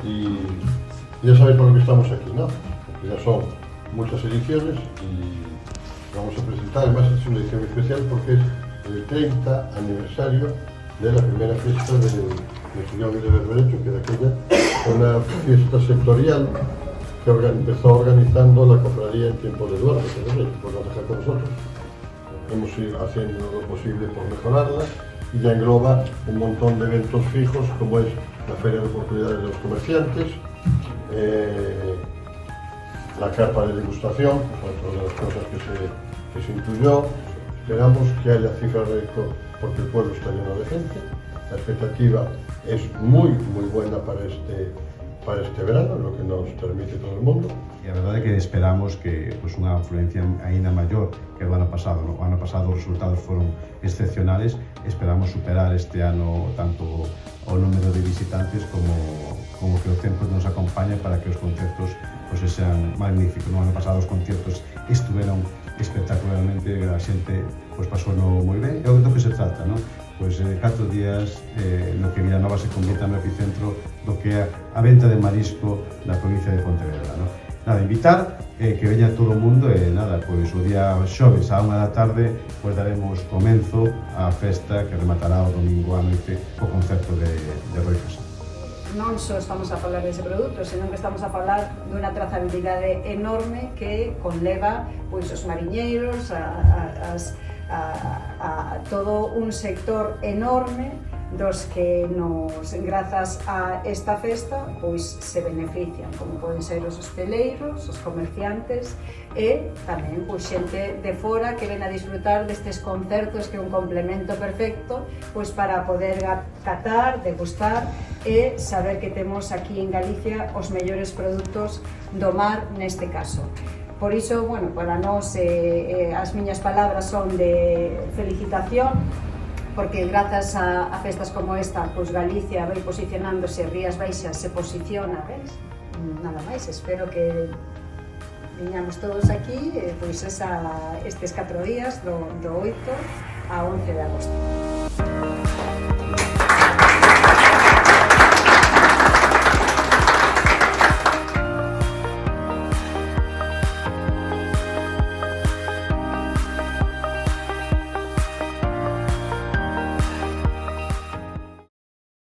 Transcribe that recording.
y ya sabéis por lo que estamos aquí, ¿no? Porque ya son muchas ediciones y vamos a presentar, además es una edición especial porque es el 30 aniversario de la primera fiesta del Estudiante de Berberecho, que de aquella fue una fiesta sectorial que empezó organizando la cofradía en tiempo de Eduardo, que por no dejar con nosotros. Hemos ido haciendo lo posible por mejorarla y ya engloba un montón de eventos fijos, como es la Feria de Oportunidades de los Comerciantes, la carpa de degustación, que fue otra de las cosas que se incluyó. Esperamos que haya cifras récord porque el pueblo está lleno de gente. La expectativa es muy buena para este verano, lo que nos permite todo el mundo. E a verdade é que esperamos que unha afluencia aínda maior que o ano pasado. O ano pasado os resultados foron excepcionales, esperamos superar este ano tanto o número de visitantes como que o tempo nos acompañe para que os concertos sean magníficos. No ano pasado os concertos estuveron espectacularmente, a xente pasou moi ben, é o do que se trata, non? 4 días no que Vilanova se convirta no epicentro do que é a venta de marisco da provincia de Pontevedra, non? Nada, invitar que veña todo o mundo e nada, o día xoves á 1 da tarde daremos comenzo á festa que rematará o domingo á noite co concerto de Roi Casado. Non só estamos a falar dese produto, senón que estamos a falar dunha trazabilidade enorme que conleva os mariñeiros, a todo un sector enorme dos que grazas a esta festa se benefician, como poden ser os hosteleiros, os comerciantes e tamén xente de fora que ven a disfrutar destes concertos, que é un complemento perfecto para poder catar, degustar e saber que temos aquí en Galicia os mellores produtos do mar neste caso. Por iso, para nós as miñas palabras son de felicitación, porque grazas a festas como esta, Galicia vai posicionándose, Rías Baixas se posiciona, ves? Nada máis, espero que viñamos todos aquí estes 4 días, do 8 a 11 de agosto.